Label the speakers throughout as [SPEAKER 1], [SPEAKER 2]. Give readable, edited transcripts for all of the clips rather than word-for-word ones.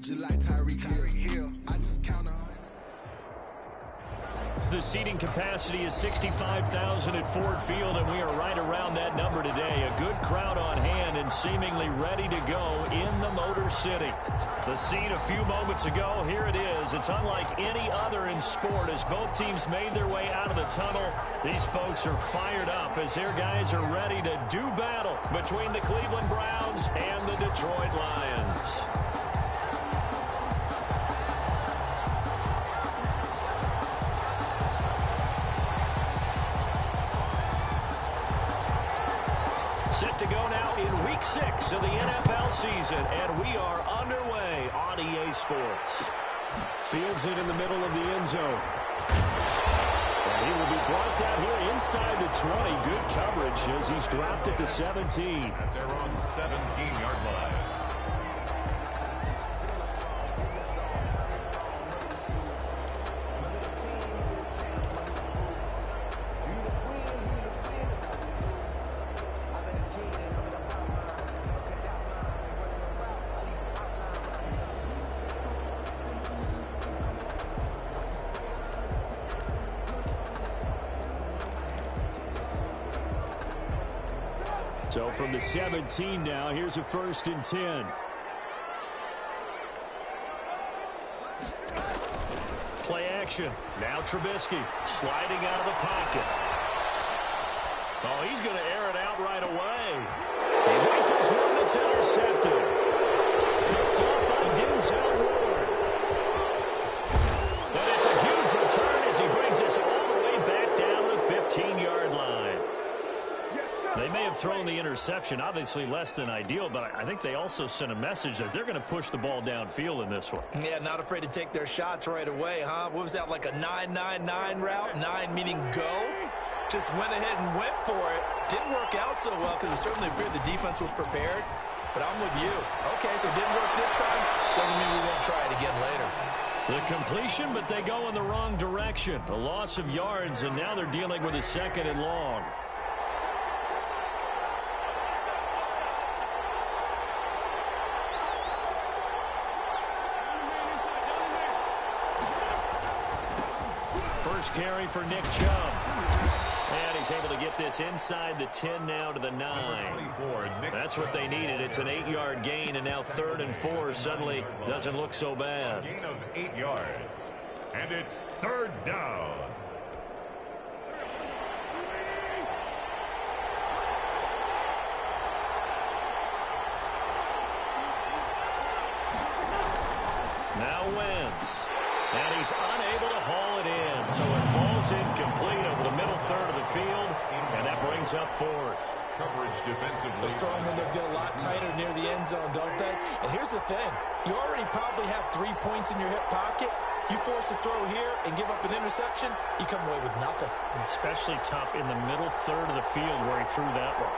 [SPEAKER 1] The seating capacity is 65,000 at Ford Field, and we are right around that number today. A good crowd on hand and seemingly ready to go in the Motor City. The scene a few moments ago, here it is. It's unlike any other in sport as both teams made their way out of the tunnel. These folks are fired up as their guys are ready to do battle between the Cleveland Browns and the Detroit Lions. Set to go now in Week 6 of the NFL season, and we are underway on EA Sports. Fields it in the middle of the end zone. And he will be brought down here inside the 20. Good coverage as he's dropped at the 17.
[SPEAKER 2] At their own 17-yard line.
[SPEAKER 1] So from the 17 now, here's a 1st and 10. Play action. Now Trubisky sliding out of the pocket. Oh, he's going to air it out right away. He rifles one that's intercepted. Picked up by Denzel Ward. And it's a huge return as he brings us all the way back down the 15-yard line. They may have thrown the interception, obviously less than ideal, but I think they also sent a message that they're going to push the ball downfield in this one.
[SPEAKER 3] Yeah, not afraid to take their shots right away, huh? What was that, like a 9-9-9 route? 9 meaning go? Just went ahead and went for it. Didn't work out so well because it certainly appeared the defense was prepared. But I'm with you. Okay, so it didn't work this time. Doesn't mean we won't try it again later.
[SPEAKER 1] The completion, but they go in the wrong direction. A loss of yards, and now they're dealing with a 2nd and long. First carry for Nick Chubb. And he's able to get this inside the 10 now to the 9. That's what they needed. It's an 8-yard gain, and now 3rd and 4 suddenly doesn't look so bad.
[SPEAKER 2] Gain of 8 yards. And it's 3rd down.
[SPEAKER 1] Now Wentz. And he's unable to haul it in. So it falls incomplete over the middle third of the field. And that brings up 4th.
[SPEAKER 2] Coverage defensively.
[SPEAKER 3] The strong windows get a lot tighter near the end zone, don't they? And here's the thing. You already probably have 3 points in your hip pocket. You force a throw here and give up an interception, you come away with nothing.
[SPEAKER 1] Especially tough in the middle third of the field where he threw that one.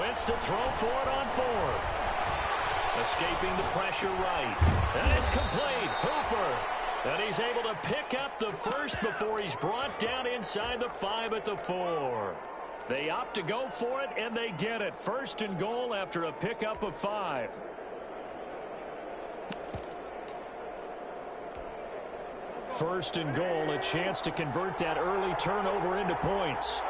[SPEAKER 1] Wentz to throw for it on 4th. Escaping the pressure right. And it's complete. Hooper. And he's able to pick up the first before he's brought down inside the 5 at the 4. They opt to go for it, and they get it. 1st and goal after a pickup of 5. First and goal, a chance to convert that early turnover into points.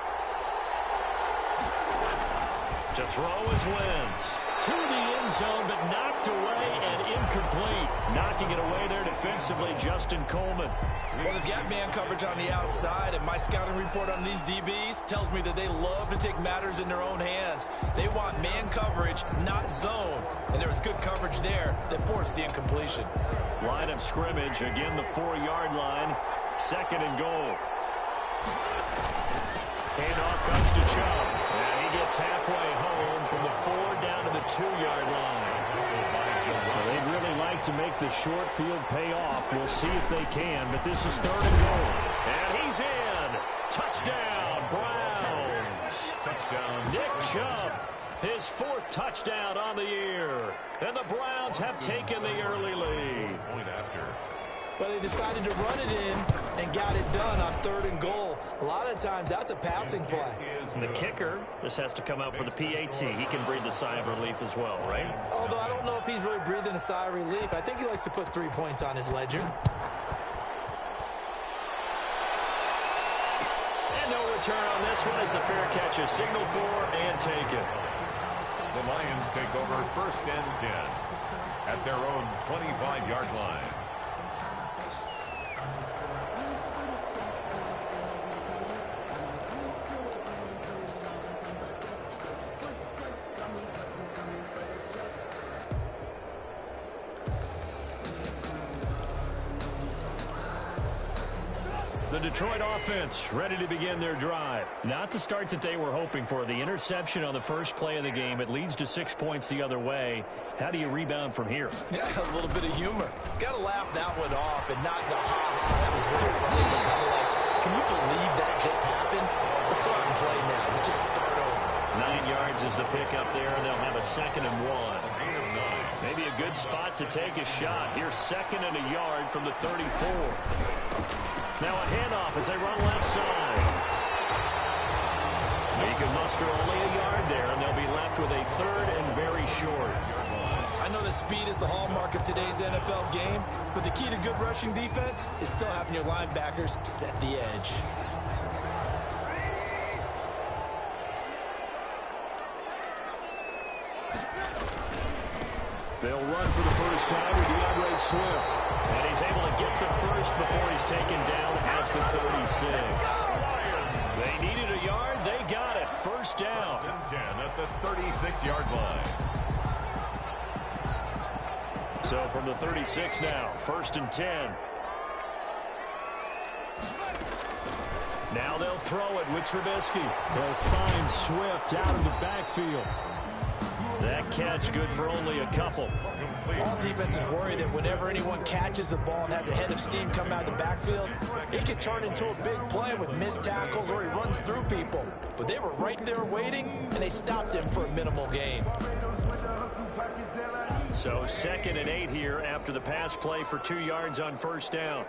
[SPEAKER 1] To throw is Wentz. To the end zone, but knocked away and incomplete. Knocking it away there defensively, Justin Coleman.
[SPEAKER 3] Well, they've got man coverage on the outside, and my scouting report on these DBs tells me that they love to take matters in their own hands. They want man coverage, not zone. And there was good coverage there that forced the incompletion.
[SPEAKER 1] Line of scrimmage, again the 4-yard line. 2nd and goal. Handoff comes to Chubb. And he gets halfway home from the 4 down to the 2-yard line. Well, they'd really like to make the short field pay off. We'll see if they can, but this is 3rd and goal. And he's in. Touchdown, Browns.
[SPEAKER 2] Touchdown.
[SPEAKER 1] Nick Chubb, his 4th touchdown on the year. And the Browns have taken the early lead.
[SPEAKER 2] Point after.
[SPEAKER 3] but they decided to run it in and got it done on 3rd and goal. A lot of times, that's a passing play.
[SPEAKER 1] And the kicker just has to come out for the PAT. He can breathe a sigh of relief as well, right?
[SPEAKER 3] Although I don't know if he's really breathing a sigh of relief. I think he likes to put 3 points on his ledger.
[SPEAKER 1] And no return on this one as the fair catch is signaled for and taken.
[SPEAKER 2] The Lions take over 1st and 10 at their own 25-yard line.
[SPEAKER 1] The Detroit offense ready to begin their drive. Not the start that they were hoping for. The interception on the first play of the game. It leads to 6 points the other way. How do you rebound from here?
[SPEAKER 3] Yeah, a little bit of humor. Got to laugh that one off and not the ha-ha. That was really funny. But kind of like, can you believe that just happened? Let's go out and play now. Let's just start over.
[SPEAKER 1] 9 yards is the pickup there, and they'll have a 2nd and 1. Maybe a good spot to take a shot. Here's 2nd and a yard from the 34. Now a handoff as they run left side. You can muster only a yard there, and they'll be left with a 3rd and very short.
[SPEAKER 3] I know that speed is the hallmark of today's NFL game, but the key to good rushing defense is still having your linebackers set the edge.
[SPEAKER 1] They'll run for the first time with DeAndre Swift. And he's able to get the first before he's taken down at the 36. They needed a yard. They got it. First down.
[SPEAKER 2] 10 at the 36-yard line.
[SPEAKER 1] So from the 36 now, 1st and 10. Now they'll throw it with Trubisky. They'll find Swift out of the backfield. That catch good for only a couple.
[SPEAKER 3] All defenses worry that whenever anyone catches the ball and has a head of steam coming out of the backfield, it could turn into a big play with missed tackles or he runs through people. But they were right there waiting, and they stopped him for a minimal gain.
[SPEAKER 1] So 2nd and 8 here after the pass play for 2 yards on first down.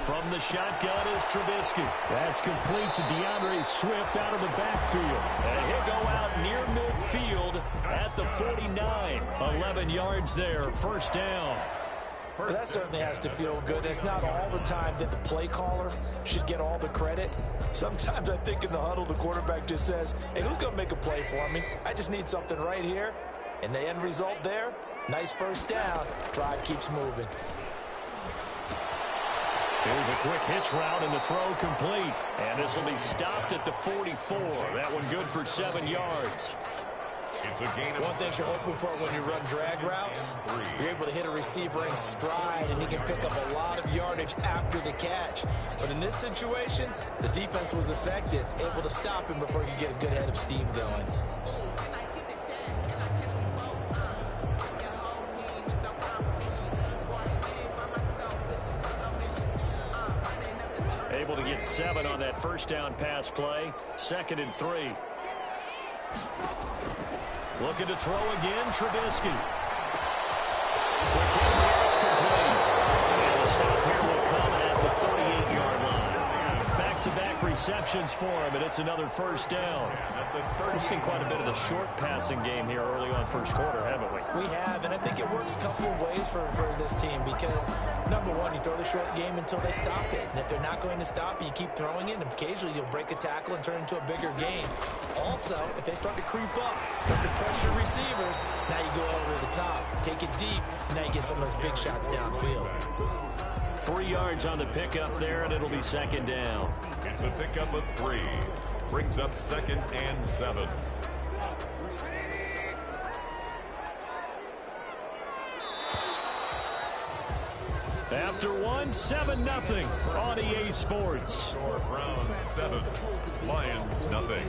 [SPEAKER 1] From the shotgun is Trubisky. That's complete to DeAndre Swift out of the backfield. And he'll go out near midfield at the 49. 11 yards there, first down.
[SPEAKER 3] Well, that certainly has to feel good. It's not all the time that the play caller should get all the credit. Sometimes I think in the huddle, the quarterback just says, hey, who's going to make a play for me? I just need something right here. And the end result there, nice first down. Drive keeps moving.
[SPEAKER 1] Here's a quick hitch route and the throw complete. And this will be stopped at the 44. That one good for 7 yards.
[SPEAKER 2] It's a gain of
[SPEAKER 3] one thing you're hoping for when you run drag routes, you're able to hit a receiver in stride and he can pick up a lot of yardage after the catch. But in this situation, the defense was effective, able to stop him before he could get a good head of steam going.
[SPEAKER 1] Able to get 7 on that first down pass play. 2nd and 3. Looking to throw again, Trubisky. Quick hit here, it's complete. And the stop here will come at the 38-yard line. Back-to-back receptions for him, and it's another first down. We've seen quite a bit of the short passing game here early on first quarter, haven't we?
[SPEAKER 3] We have, and I think it works a couple of ways for this team because, number one, you throw the short game until they stop it. And if they're not going to stop it, you keep throwing it, and occasionally you'll break a tackle and turn into a bigger game. Also, if they start to creep up, start to pressure receivers, now you go over the top, take it deep, and now you get some of those big shots downfield.
[SPEAKER 1] 3 yards on the pickup there, and it'll be 2nd down.
[SPEAKER 2] It's a pickup of 3. Brings up 2nd and 7.
[SPEAKER 1] After 1, 7-0 on EA Sports.
[SPEAKER 2] Round 7, Lions nothing.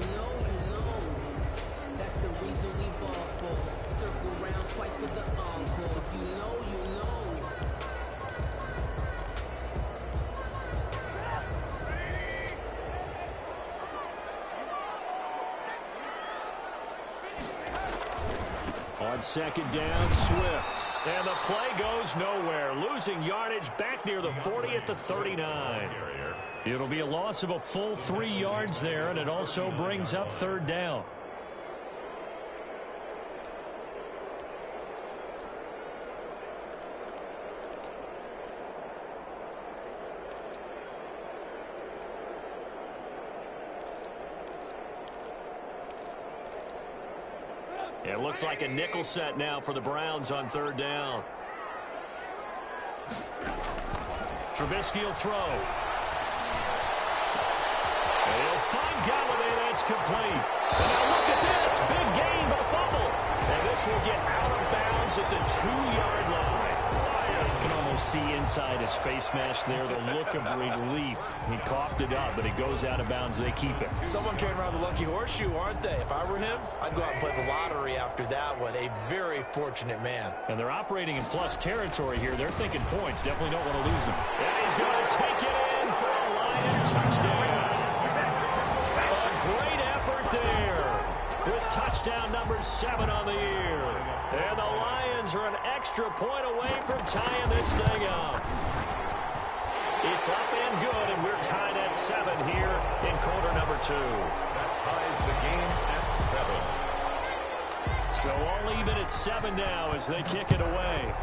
[SPEAKER 4] That's the reason we ball for. Circle round twice for the encore. If you know, you know.
[SPEAKER 1] On On second down, Swift. And the play goes nowhere. Losing yardage back near the 40 at the 39. It'll be a loss of a full 3 yards there, and it also brings up third down. It looks like a nickel set now for the Browns on third down. Trubisky will throw. He'll find Galladay. That's complete. And now look at this. Big gain, but a fumble. And this will get out of bounds at the 2-yard line. You can almost see inside his face mask there the look of relief. He coughed it up, but it goes out of bounds. They keep it.
[SPEAKER 3] Someone carrying around the lucky horseshoe, aren't they? If I were him, I'd go out and play the lottery after that one. A very fortunate man.
[SPEAKER 1] And they're operating in plus territory here. They're thinking points. Definitely don't want to lose them. And he's going to take it in for a Lion touchdown. A great effort there with touchdown number 7 on the year. And the Lions are an extra point away from tying this thing up. It's up and good, and we're tied at 7 here in quarter number 2.
[SPEAKER 2] That ties the game at 7.
[SPEAKER 1] So all even at 7 now as they kick it away.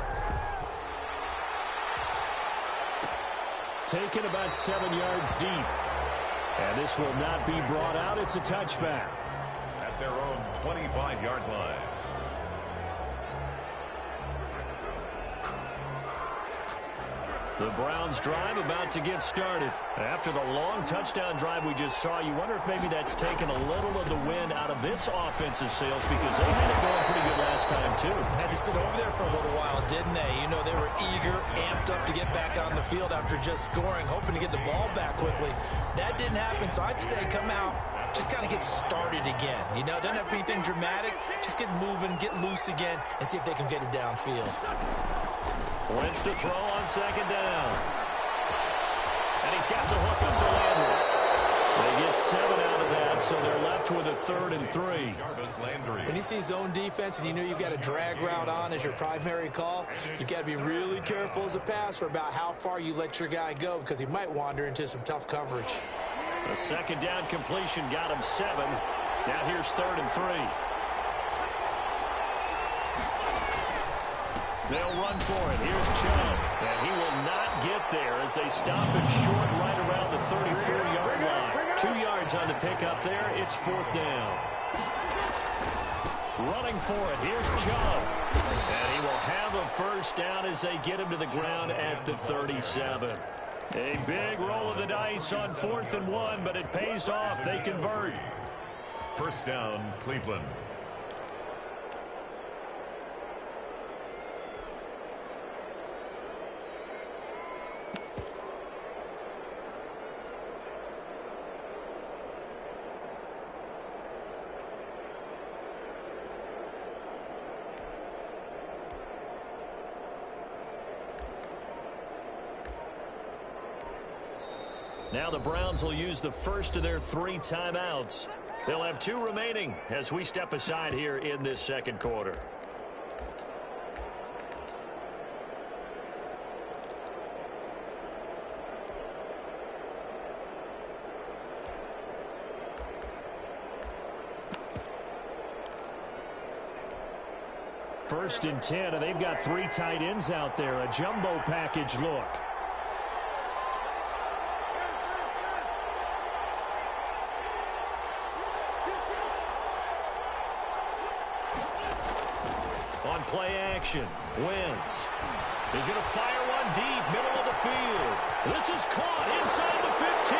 [SPEAKER 1] Taken about 7 yards deep. And this will not be brought out. It's a touchback.
[SPEAKER 2] At their own 25-yard line.
[SPEAKER 1] The Browns drive about to get started. After the long touchdown drive we just saw, you wonder if maybe that's taken a little of the wind out of this offensive sails because they had it going pretty good last time too.
[SPEAKER 3] Had to sit over there for a little while, didn't they? You know, they were eager, amped up to get back on the field after just scoring, hoping to get the ball back quickly. That didn't happen, so I'd say come out, just kind of get started again. You know, it doesn't have to be anything dramatic. Just get moving, get loose again, and see if they can get it downfield.
[SPEAKER 1] Wentz to throw on second down. And he's got the hook up to Landry. They get 7 out of that, so they're left with a 3rd and 3.
[SPEAKER 3] When you see zone defense and you know you've got a drag route on as your primary call, you've got to be really careful as a passer about how far you let your guy go because he might wander into some tough coverage.
[SPEAKER 1] The second down completion got him 7. Now here's 3rd and 3. They'll run for it. Here's Chubb. And he will not get there as they stop him short right around the 34-yard line. 2 yards on the pickup there. It's 4th down. Running for it. Here's Chubb. And he will have a first down as they get him to the ground at the 37. A big roll of the dice on 4th and 1, but it pays off. They convert.
[SPEAKER 2] First down, Cleveland.
[SPEAKER 1] Now the Browns will use the first of their 3 timeouts. They'll have 2 remaining as we step aside here in this second quarter. First and 10, and they've got 3 tight ends out there. A jumbo package look. Play action. Wentz. He's going to fire one deep, middle of the field. This is caught inside the 15.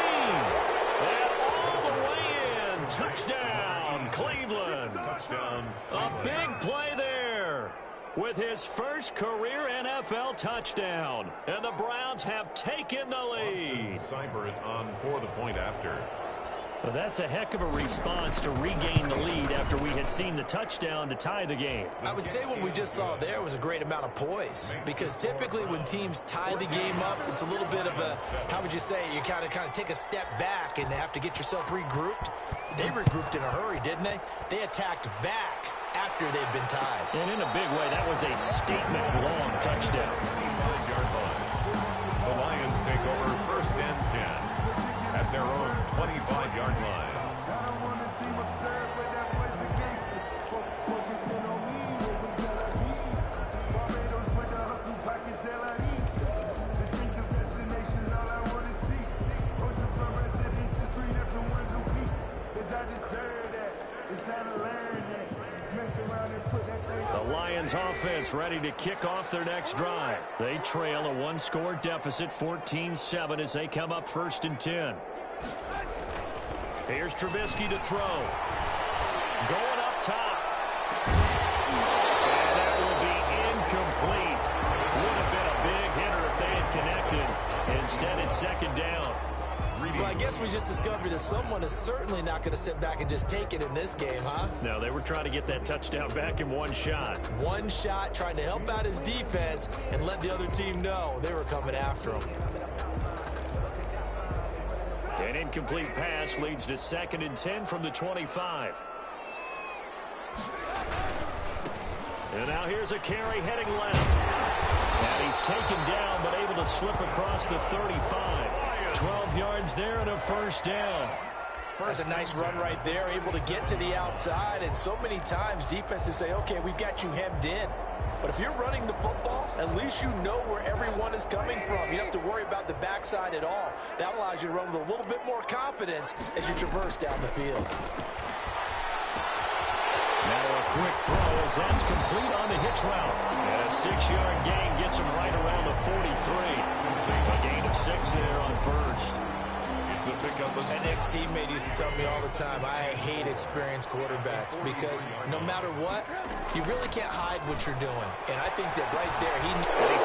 [SPEAKER 1] And all the way in. Touchdown, Cleveland.
[SPEAKER 2] Touchdown.
[SPEAKER 1] A big play there with his first career NFL touchdown. And the Browns have taken the lead.
[SPEAKER 2] Cyber it on for the point after.
[SPEAKER 1] Well, that's a heck of a response to regain the lead after we had seen the touchdown to tie the game.
[SPEAKER 3] I would say what we just saw there was a great amount of poise because typically when teams tie the game up, it's a little bit of a, how would you say, you kind of take a step back and have to get yourself regrouped. They regrouped in a hurry, didn't they? They attacked back after after they'd been tied.
[SPEAKER 1] And in a big way, that was a statement long touchdown.
[SPEAKER 2] 25-yard line. The Lions take over first and 10 at their own 25-yard line.
[SPEAKER 1] The Lions offense ready to kick off their next drive. They trail a one-score deficit, 14-7, as they come up first and 10. Here's Trubisky to throw. Going up top. And that will be incomplete. Would have been a big hitter if they had connected. Instead, it's second down.
[SPEAKER 3] Well, I guess we just discovered that someone is certainly not going to sit back and just take it in this game, huh?
[SPEAKER 1] No, they were trying to get that touchdown back in one shot.
[SPEAKER 3] One shot, trying to help out his defense and let the other team know they were coming after him.
[SPEAKER 1] An incomplete pass leads to second and 10 from the 25. And now here's a carry heading left. And he's taken down, but able to slip across the 35. 12 yards there and a first down.
[SPEAKER 3] That's a nice run right there, able to get to the outside. And so many times defenses say, okay, we've got you hemmed in. But if you're running the football, at least you know where everyone is coming from. You don't have to worry about the backside at all. That allows you to run with a little bit more confidence as you traverse down the field.
[SPEAKER 1] Now a quick throw as that's complete on the hitch route. And a 6-yard gain gets him right around the 43. A gain of 6 there on first.
[SPEAKER 2] It's a pickup of
[SPEAKER 3] An ex-teammate used to tell me all the time, I hate experienced quarterbacks because no matter what, you really can't hide what you're doing. And I think that right there, he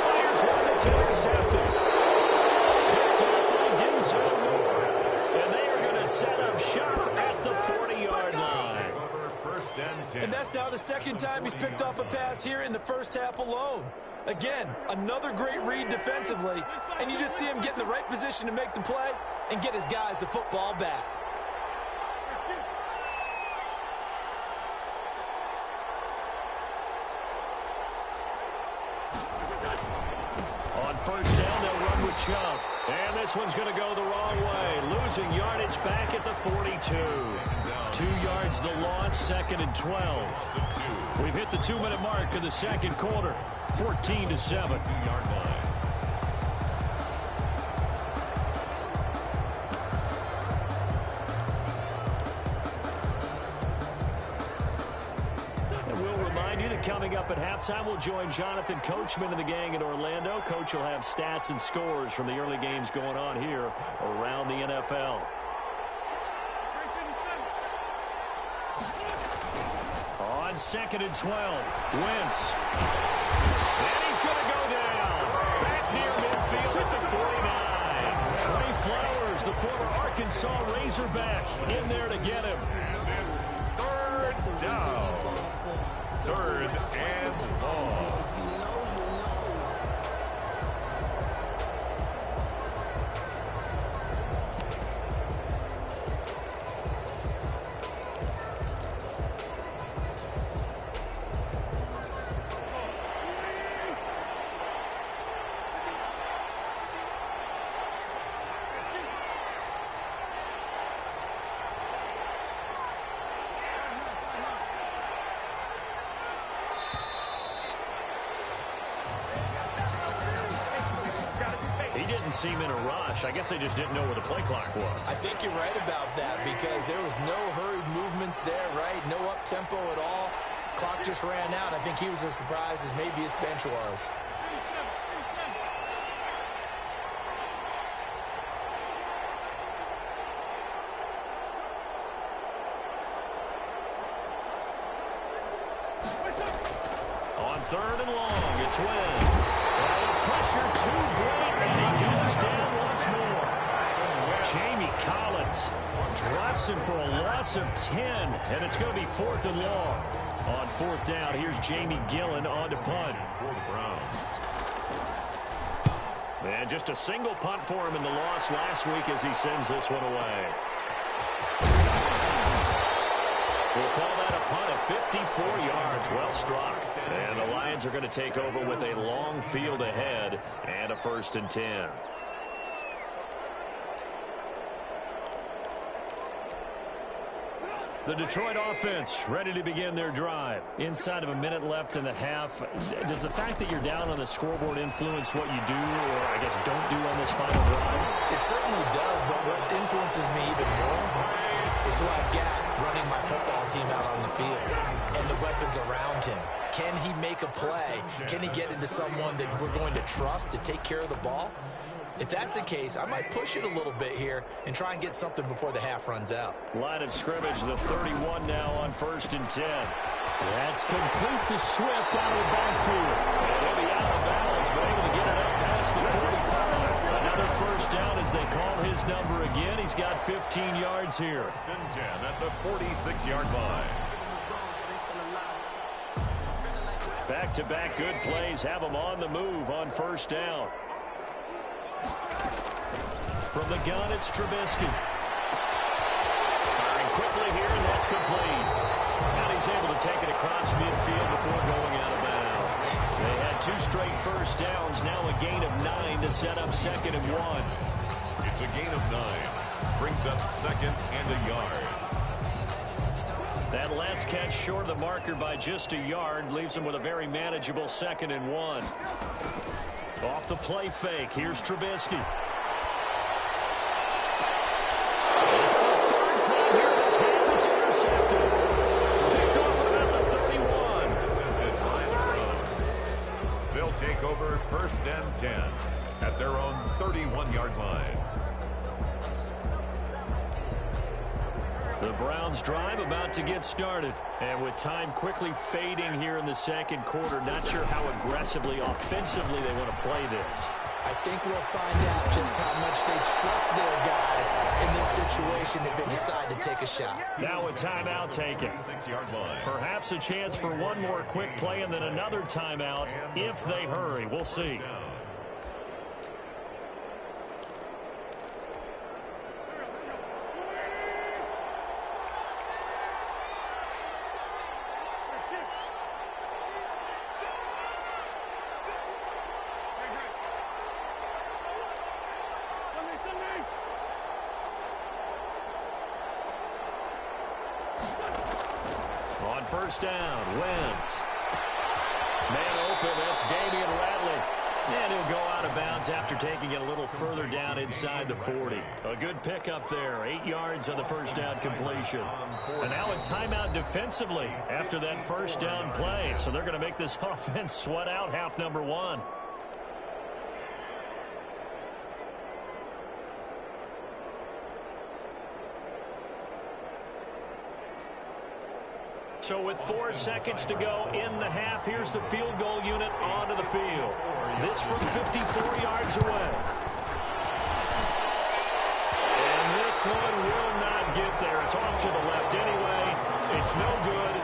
[SPEAKER 1] fires one that's intercepted. Picked up by Denzel Moore. And they are going to set up shop at the 40-yard line.
[SPEAKER 2] first and 10.
[SPEAKER 3] And that's now the second time he's picked off a pass here in the first half alone. Again, another great read defensively, and you just see him get in the right position to make the play and get his guys the football back.
[SPEAKER 1] On first down, they'll run with Chubb. And this one's going to go the wrong way. Losing yardage back at the 42. 2 yards the loss, second and 12. We've hit the 2-minute mark of the second quarter. 14-7.
[SPEAKER 2] 2-yard line.
[SPEAKER 1] And we'll remind you that coming up at halftime, we'll join Jonathan Coachman and the gang in Orlando. Coach will have stats and scores from the early games going on here around the NFL. On second and 12, Wentz. And he's going to go down. Back near midfield at the 49. Trey Flowers, the former Arkansas Razorback, in there to get him.
[SPEAKER 2] And it's third down. Third and long.
[SPEAKER 1] Seem in a rush. I guess they just didn't know where the play clock was.
[SPEAKER 3] I think you're right about that because there was no hurried movements there, right? No up-tempo at all. Clock just ran out. I think he was as surprised as maybe his bench was.
[SPEAKER 1] On third and long, it's Wentz. The pressure too great, and he goes down once more. Jamie Collins drops him for a loss of 10, and it's going to be fourth and long. On fourth down, here's Jamie Gillen on to punt.
[SPEAKER 2] For the Browns.
[SPEAKER 1] And just a single punt for him in the loss last week as he sends this one away. We'll call that a punt of 54 yards. Well struck. And the Lions are going to take over with a long field ahead and a 1st and 10. The Detroit offense ready to begin their drive. Inside of a minute left in the half. Does the fact that you're down on the scoreboard influence what you do, or I guess don't do on this final drive?
[SPEAKER 3] It certainly does, but what influences me even more is who I've got running my football team out on the field and the weapons around him. Can he make a play? Can he get into someone that we're going to trust to take care of the ball? If that's the case, I might push it a little bit here and try and get something before the half runs out.
[SPEAKER 1] Line of scrimmage, the 31 now on 1st and 10.
[SPEAKER 5] That's complete to Swift out of the backfield.
[SPEAKER 1] And he'll be out of bounds, but able to get it up past the 45. Another 1st down as they call his number again. He's got 15 yards here.
[SPEAKER 2] 1st and 10 at the 46-yard line.
[SPEAKER 1] Back-to-back good plays have him on the move on 1st down. From the gun, it's Trubisky. Firing quickly here, and that's complete. And he's able to take it across midfield before going out of bounds. They had 2 straight 1st downs, now a gain of 9 to set up 2nd and 1.
[SPEAKER 2] It's a gain of 9. Brings up 2nd and a yard.
[SPEAKER 1] That last catch short of the marker by just a yard leaves him with a very manageable 2nd and 1. Off the play fake, here's Trubisky. It's intercepted. Picked off at about the 31.
[SPEAKER 2] Intercepted by the Browns. They'll take over 1st and 10 at their own 31-yard line.
[SPEAKER 1] The Browns drive about to get started. And with time quickly fading here in the 2nd quarter, not sure how aggressively, offensively they want to play this.
[SPEAKER 3] I think we'll find out just how much they trust their guys in this situation if they decide to take a shot.
[SPEAKER 1] Now a timeout taken.
[SPEAKER 2] 6-yard line.
[SPEAKER 1] Perhaps a chance for one more quick play and then another timeout if they hurry. We'll see. On 1st down, Wentz. Man open, that's Damian Ratley. And he'll go out of bounds after taking it a little further down inside the 40. A good pickup there, 8 yards on the 1st down completion. And now a timeout defensively after that 1st down play. So they're going to make this offense sweat out half number 1. So with 4 seconds to go in the half, here's the field goal unit onto the field. This from 54 yards away. And this one will not get there. It's off to the left anyway. It's no good.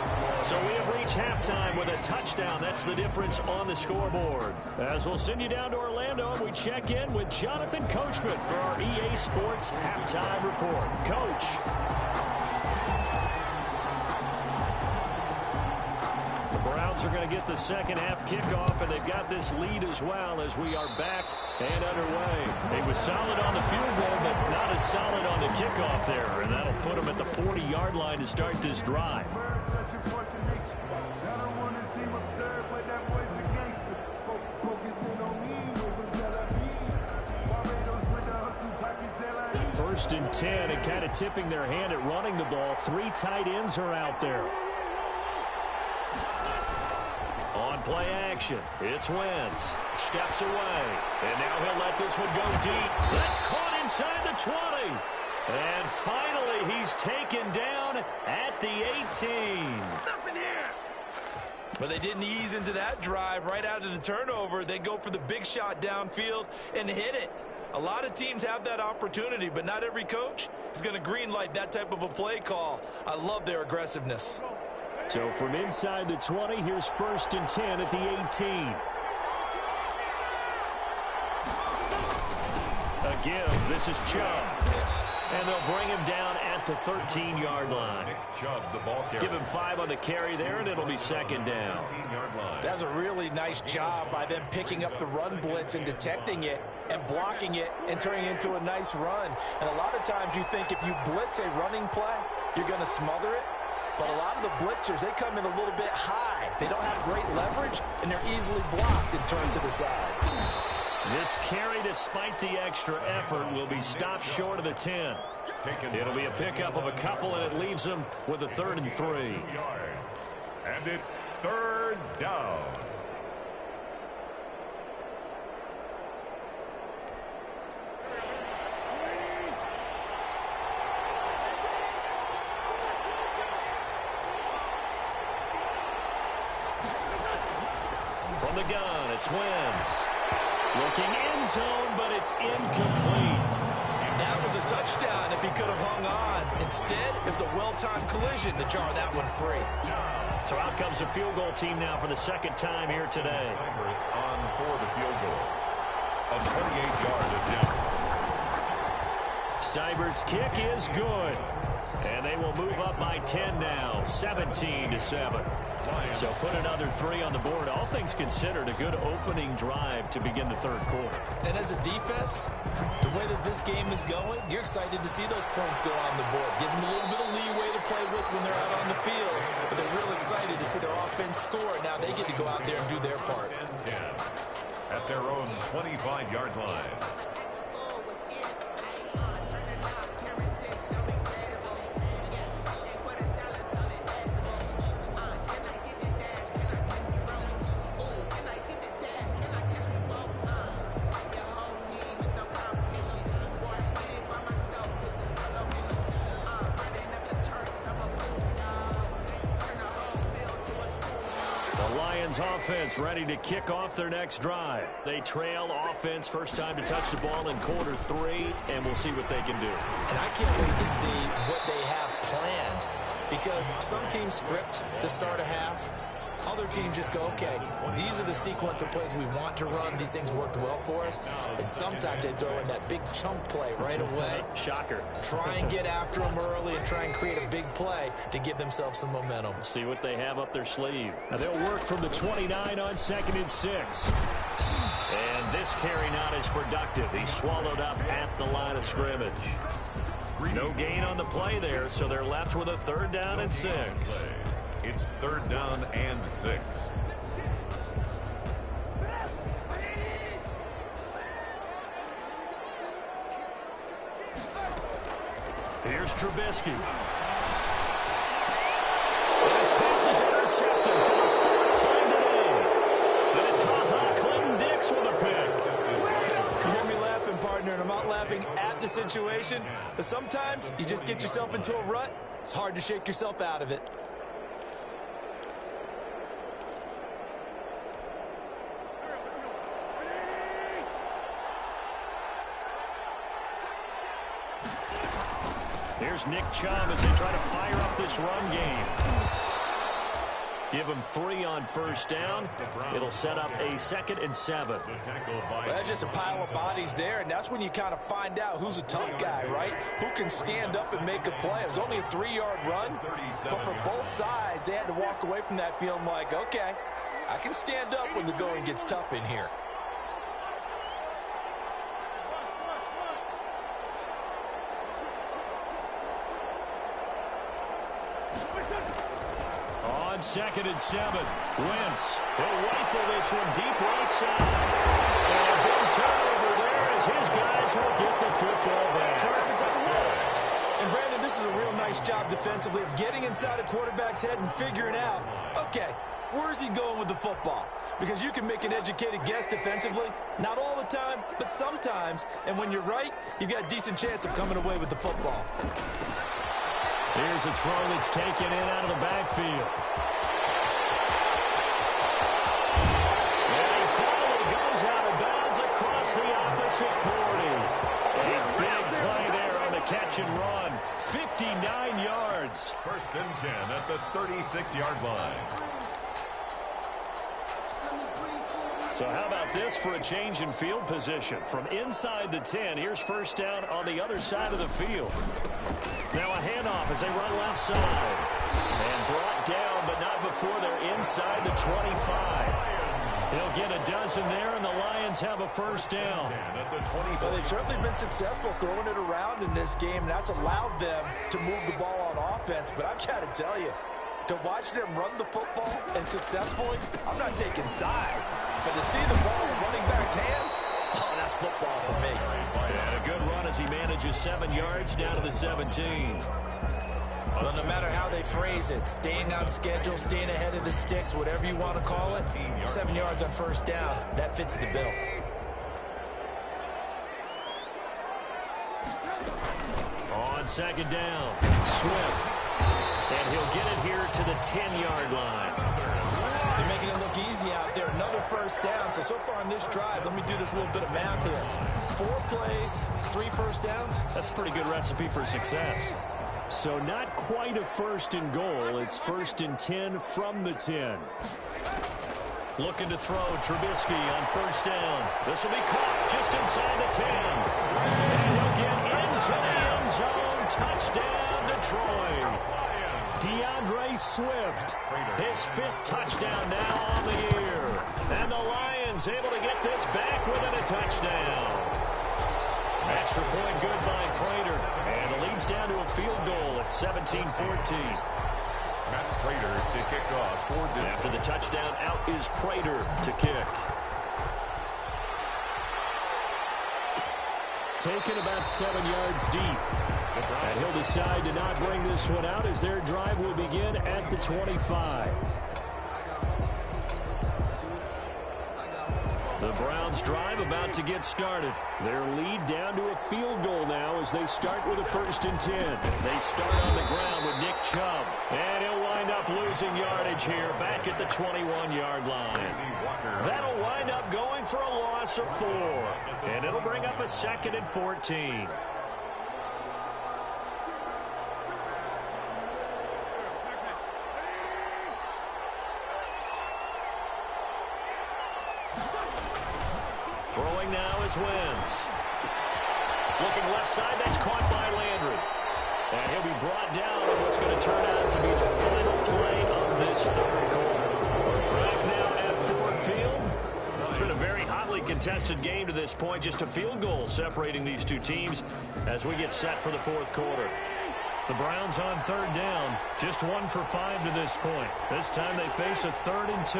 [SPEAKER 1] So we have reached halftime with a touchdown. That's the difference on the scoreboard. As we'll send you down to Orlando, and we check in with Jonathan Coachman for our EA Sports Halftime Report. Coach. Browns are going to get the 2nd half kickoff, and they've got this lead as well as we are back and underway. He was solid on the field goal, but not as solid on the kickoff there, and that'll put him at the 40-yard line to start this drive. First and 10, and kind of tipping their hand at running the ball. 3 tight ends are out there. On play action, it's Wentz. Steps away, and now he'll let this one go deep. That's caught inside the 20. And finally, he's taken down at the 18.
[SPEAKER 3] But they didn't ease into that drive right out of the turnover. They go for the big shot downfield and hit it. A lot of teams have that opportunity, but not every coach is going to greenlight that type of a play call. I love their aggressiveness.
[SPEAKER 1] So from inside the 20, here's 1st and 10 at the 18. A give. This is Chubb. And they'll bring him down at at the 13-yard line.
[SPEAKER 2] Nick Chubb, the ball carrier.
[SPEAKER 1] Give him 5 on the carry there, and it'll be second down.
[SPEAKER 2] 13-yard line.
[SPEAKER 3] That's a really nice job by them picking up the run blitz and detecting it and blocking it and turning it into a nice run. And a lot of times you think if you blitz a running play, you're going to smother it. But a lot of the blitzers, they come in a little bit high. They don't have great leverage, and they're easily blocked and turned to the side.
[SPEAKER 1] This carry, despite the extra effort, will be stopped short of the 10. It'll be a pickup of a couple, and it leaves them with a 3rd and 3.
[SPEAKER 2] And it's 3rd down.
[SPEAKER 1] From the gun, it's Wentz. Looking end zone, but it's incomplete.
[SPEAKER 3] That was a touchdown if he could have hung on. Instead, it was a well-timed collision to jar that one free.
[SPEAKER 1] So out comes the field goal team now for the second time here today.
[SPEAKER 2] On for the field goal. A 28-yard attempt.
[SPEAKER 1] Seibert's kick is good. And they will move up by 10 now, 17-7. So put another 3 on the board. All things considered, a good opening drive to begin the third quarter.
[SPEAKER 3] And as a defense, the way that this game is going, you're excited to see those points go on the board. Gives them a little bit of leeway to play with when they're out on the field. But they're real excited to see their offense score. Now they get to go out there and do their part.
[SPEAKER 2] 10 at their own 25-yard line.
[SPEAKER 1] Offense ready to kick off their next drive. They trail offense, first time to touch the ball in quarter 3, and we'll see what they can do.
[SPEAKER 3] And I can't wait to see what they have planned, because some teams script to start a half. Other teams just go, okay, these are the sequence of plays we want to run. These things worked well for us. And sometimes they throw in that big chunk play right away.
[SPEAKER 1] Shocker.
[SPEAKER 3] Try and get after them early and try and create a big play to give themselves some momentum.
[SPEAKER 1] See what they have up their sleeve. Now they'll work from the 29 on 2nd and 6. And this carry not as productive. He's swallowed up at the line of scrimmage. No gain on the play there, so they're left with a 3rd down and 6.
[SPEAKER 2] It's 3rd down and 6.
[SPEAKER 1] Here's Trubisky. And his pass is intercepted for the 4th time today. And it's Clinton Dix with a pick.
[SPEAKER 3] You hear me laughing, partner, and I'm not laughing at the situation, but sometimes you just get yourself into a rut. It's hard to shake yourself out of it.
[SPEAKER 1] Here's Nick Chubb as they try to fire up this run game. Give him 3 on 1st down. It'll set up a 2nd and 7.
[SPEAKER 3] Well, that's just a pile of bodies there, and that's when you kind of find out who's a tough guy, right? Who can stand up and make a play. It was only a 3-yard run, but for both sides, they had to walk away from that feeling like, okay, I can stand up when the going gets tough in here.
[SPEAKER 1] On 2nd and 7, Wentz. He'll rifle this one deep right side. And a big turnover there as his guys will get the football back.
[SPEAKER 3] And Brandon, this is a real nice job defensively of getting inside a quarterback's head and figuring out, okay, where's he going with the football? Because you can make an educated guess defensively, not all the time, but sometimes. And when you're right, you've got a decent chance of coming away with the football.
[SPEAKER 1] Here's a throw that's taken in out of the backfield. And he finally goes out of bounds across the opposite 40. A big play there on the catch and run. 59 yards.
[SPEAKER 2] 1st and 10 at the 36-yard line.
[SPEAKER 1] So how about this for a change in field position? From inside the 10, here's first down on the other side of the field. Now a handoff as they run left side. And brought down, but not before they're inside the 25. They'll get a dozen there, and the Lions have a first down.
[SPEAKER 3] Well, they've certainly been successful throwing it around in this game, and that's allowed them to move the ball on offense. But I've got to tell you, to watch them run the football and successfully, I'm not taking sides. But to see the ball in running back's hands, oh, that's football for me.
[SPEAKER 1] And a good run as he manages 7 yards down to the 17.
[SPEAKER 3] Well, no matter how they phrase it, staying on schedule, staying ahead of the sticks, whatever you want to call it, 7 yards on first down, that fits the bill.
[SPEAKER 1] On second down, Swift. And he'll get it here to the 10-yard line.
[SPEAKER 3] They're making it look easy out there. Another first down. So far on this drive, let me do this little bit of math here. 4 plays, 3 first downs.
[SPEAKER 1] That's a pretty good recipe for success. So not quite a first and goal. It's first and 10 from the 10. Looking to throw Trubisky on first down. This will be caught just inside the 10. And he'll get into the end zone. Touchdown, Detroit. DeAndre Swift, his 5th touchdown now on the year. And the Lions able to get this back within a touchdown. Extra point good by Prater. And the lead's down to a field goal at 17-14.
[SPEAKER 2] Matt Prater to kick off.
[SPEAKER 1] After the touchdown, out is Prater to kick. Taken about 7 yards deep. And he'll decide to not bring this one out as their drive will begin at the 25. The Browns' drive about to get started. Their lead down to a field goal now as they start with a first and 10. They start on the ground with Nick Chubb. And he'll wind up losing yardage here back at the 21-yard line. That'll wind up going for a loss of 4. And it'll bring up a 2nd and 14. Throwing now is Wentz. Looking left side, that's caught by Landry. And he'll be brought down on what's going to turn out to be the final play of this third quarter. Right now at Ford Field, it's been a very hotly contested game to this point. Just a field goal separating these two teams as we get set for the fourth quarter. The Browns on third down, just 1 for 5 to this point. This time they face a 3rd and 2.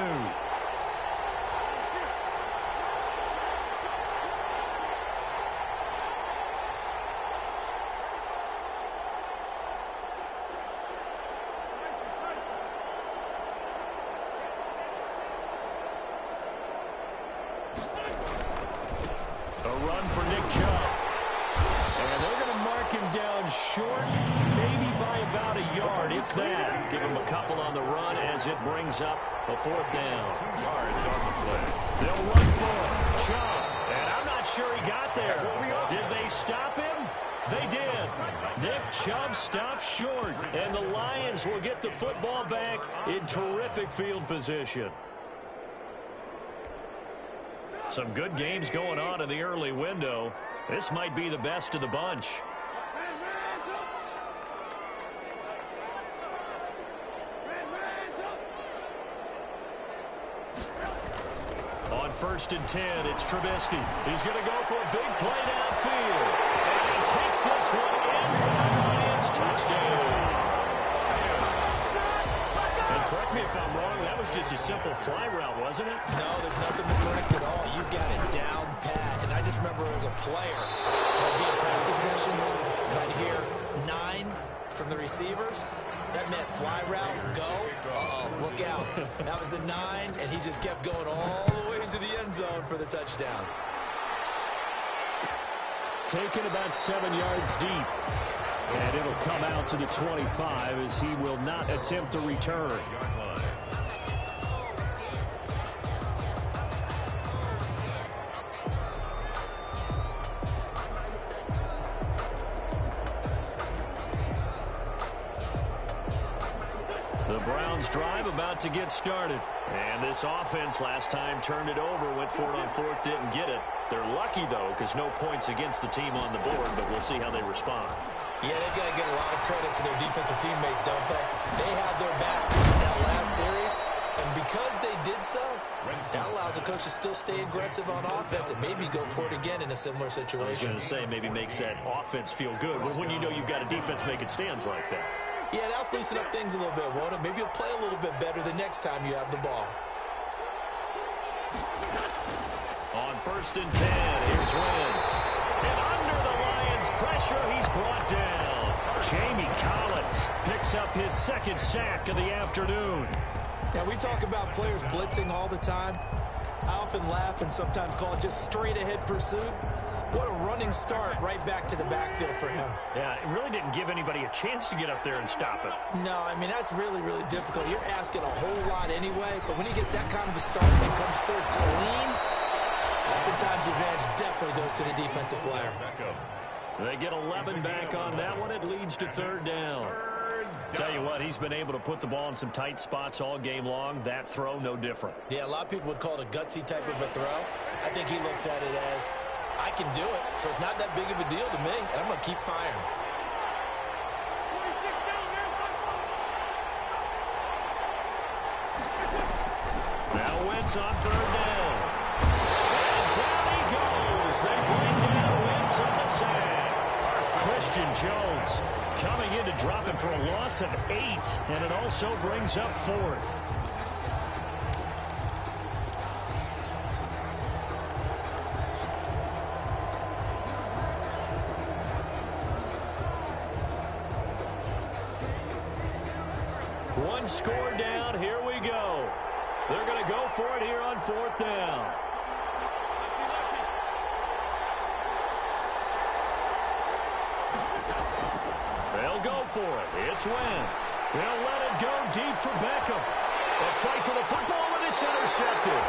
[SPEAKER 1] It brings up a 4th down.
[SPEAKER 2] 2 yards on the play.
[SPEAKER 1] They'll run for Chubb. And I'm not sure he got there. Did they stop him? They did. Nick Chubb stopped short. And the Lions will get the football back in terrific field position. Some good games going on in the early window. This might be the best of the bunch. First and 10, it's Trubisky. He's going to go for a big play downfield. And he takes this one in for the Lions touchdown. And correct me if I'm wrong, that was just a simple fly route, wasn't it?
[SPEAKER 3] No, there's nothing to correct at all. You got it down pat. And I just remember as a player, I'd be in practice sessions, and I'd hear 9 from the receivers. That meant fly route, go. Uh-oh, look out. That was the 9, and he just kept going all the way into the end zone for the touchdown.
[SPEAKER 1] Taken about 7 yards deep. And it'll come out to the 25 as he will not attempt a return. Browns drive about to get started. And this offense last time turned it over, went for it on fourth, didn't get it. They're lucky, though, because no points against the team on the board, but we'll see how they respond.
[SPEAKER 3] Yeah, they've got to give a lot of credit to their defensive teammates, don't they? They had their backs in that last series, and because they did so, that allows the coach to still stay aggressive on offense and maybe go for it again in a similar situation.
[SPEAKER 1] I was going to say, maybe makes that offense feel good when you know you've got a defense making stands like that.
[SPEAKER 3] Yeah, that'll loosen up things a little bit, won't it? Maybe you'll play a little bit better the next time you have the ball.
[SPEAKER 1] On 1st and 10, here's Wentz. And under the Lions' pressure, he's brought down. Jamie Collins picks up his 2nd sack of the afternoon.
[SPEAKER 3] Now, we talk about players blitzing all the time. I often laugh and sometimes call it just straight-ahead pursuit. What a running start right back to the backfield for him.
[SPEAKER 1] Yeah, it really didn't give anybody a chance to get up there and stop it.
[SPEAKER 3] No, I mean, that's really, really difficult. You're asking a whole lot anyway, but when he gets that kind of a start and comes through clean, oftentimes the advantage definitely goes to the defensive player.
[SPEAKER 1] They get 11 back on that one. It leads to 3rd down. Tell you what, he's been able to put the ball in some tight spots all game long. That throw, no different.
[SPEAKER 3] Yeah, a lot of people would call it a gutsy type of a throw. I think he looks at it as, I can do it, so it's not that big of a deal to me, and I'm going to keep firing.
[SPEAKER 1] Now Wentz on 3rd down. And down he goes. They bring down Wentz on the sack. Christian Jones coming in to drop him for a loss of 8, and it also brings up 4th. One score down. Here we go. They're going to go for it here on 4th down. They'll go for it. It's Wentz. They'll let it go deep for Beckham. A fight for the football, and it's intercepted.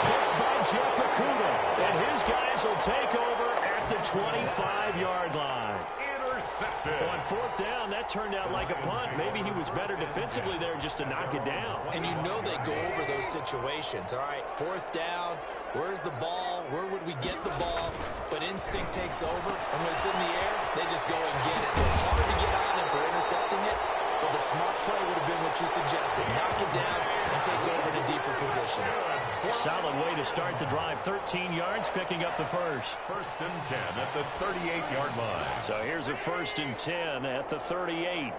[SPEAKER 1] Picked by Jeff Okudah. And his guys will take over at the 25-yard line. On 4th down, that turned out like a punt. Maybe he was better defensively there just to knock it down.
[SPEAKER 3] And you know they go over those situations. All right, 4th down, where's the ball? Where would we get the ball? But instinct takes over, and when it's in the air, they just go and get it. So it's hard to get on him for intercepting it, but the smart play would have been what you suggested. Knock it down and take over in a deeper position.
[SPEAKER 1] Solid way to start the drive. 13 yards, picking up the first.
[SPEAKER 2] 1st and 10 at the 38-yard line.
[SPEAKER 1] So here's a 1st and 10 at the 38.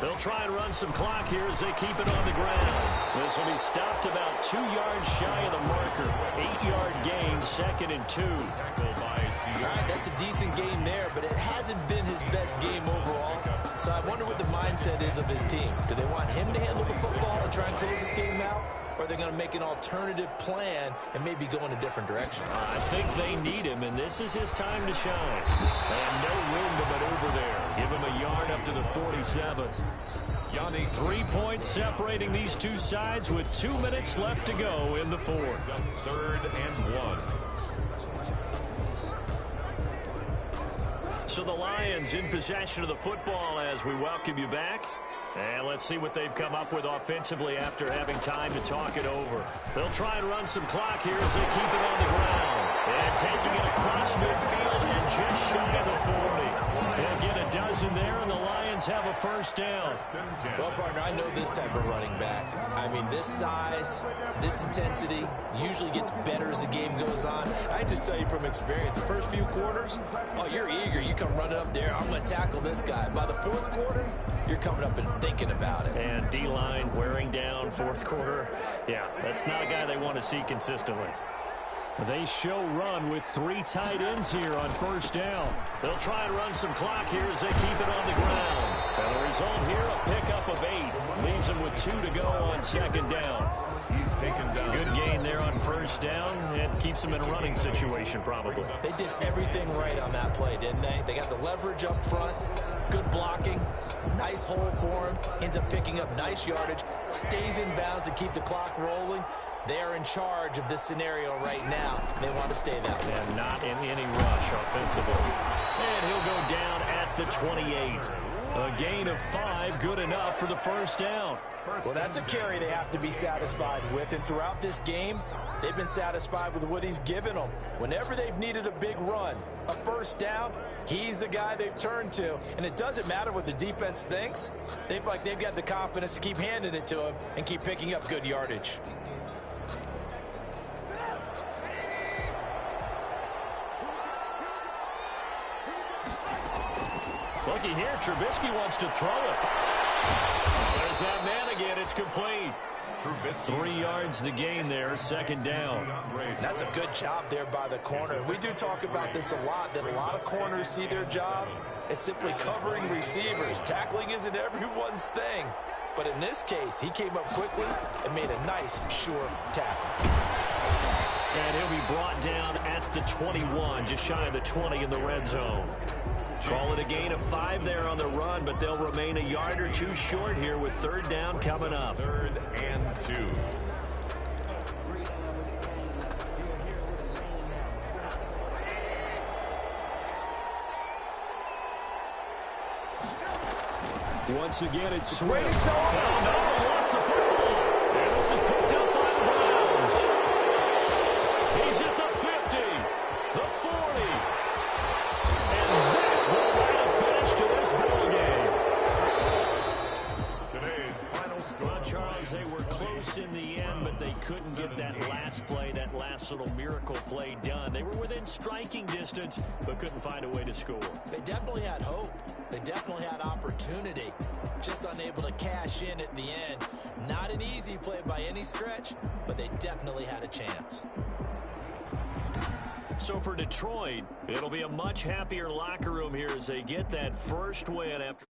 [SPEAKER 1] They'll try and run some clock here as they keep it on the ground. This will be stopped about 2 yards shy of the marker. 8-yard gain, 2nd and 2.
[SPEAKER 3] All right, that's a decent game there, but it hasn't been his best game overall. So I wonder what the mindset is of his team. Do they want him to handle the football and try and close this game out? Or are they going to make an alternative plan and maybe go in a different direction?
[SPEAKER 1] I think they need him, and this is his time to shine. And no room to maneuver there. Give him a yard up to the 47. 3 points separating these two sides with 2 minutes left to go in the 4th.
[SPEAKER 2] 3rd and 1.
[SPEAKER 1] So the Lions in possession of the football as we welcome you back. And let's see what they've come up with offensively after having time to talk it over. They'll try and run some clock here as they keep it on the ground. And taking it across midfield and just shy of the 40. They'll get a dozen there, and the Lions have a 1st down.
[SPEAKER 3] Well, partner, I know this type of running back. I mean, this size, this intensity usually gets better as the game goes on. I just tell you from experience, the first few quarters, oh, you're eager. You come running up there. I'm going to tackle this guy. By the 4th quarter, you're coming up and thinking about it.
[SPEAKER 1] And D-line wearing down 4th quarter. Yeah, that's not a guy they want to see consistently. They show run with 3 tight ends here on 1st down. They'll try and run some clock here as they keep it on the ground. And the result here, a pickup of 8. Leaves them with 2 to go on 2nd down.
[SPEAKER 2] He's taken down.
[SPEAKER 1] Good gain there on 1st down. And keeps them in a running situation probably.
[SPEAKER 3] They did everything right on that play, didn't they? They got the leverage up front. Good blocking. Nice hole for him. Ends up picking up nice yardage. Stays in bounds to keep the clock rolling. They're in charge of this scenario right now. They want to stay that way.
[SPEAKER 1] And not in any rush offensively. And he'll go down at the 28. A gain of 5, good enough for the first down.
[SPEAKER 3] Well, that's a carry they have to be satisfied with. And throughout this game, they've been satisfied with what he's given them. Whenever they've needed a big run, a first down, he's the guy they've turned to. And it doesn't matter what the defense thinks. They've got the confidence to keep handing it to him and keep picking up good yardage.
[SPEAKER 1] Looky here, Trubisky wants to throw it. There's that man again. It's complete. 3 yards the gain there, second down.
[SPEAKER 3] That's a good job there by the corner. We do talk about this a lot, that a lot of corners see their job as simply covering receivers. Tackling isn't everyone's thing. But in this case, he came up quickly and made a nice, sure tackle.
[SPEAKER 1] And he'll be brought down at the 21, just shy of the 20 in the red zone. Call it a gain of 5 there on the run, but they'll remain a yard or 2 short here with third down coming up.
[SPEAKER 2] 3rd and 2.
[SPEAKER 1] Once again, it's Swift. Found out, lost the football. And this is picked up by the Browns. He's at the 50, the 40. And that will write a finish to this ball game.
[SPEAKER 2] Today's final score.
[SPEAKER 1] Well, Charles, they were close in the end, but they couldn't get that last play, that last little miracle play done. They were within striking distance, but couldn't find a way to score.
[SPEAKER 3] They definitely had hope. They definitely had opportunity. Just unable to cash in at the end. Not an easy play by any stretch, but they definitely had a chance.
[SPEAKER 1] So for Detroit, it'll be a much happier locker room here as they get that first win after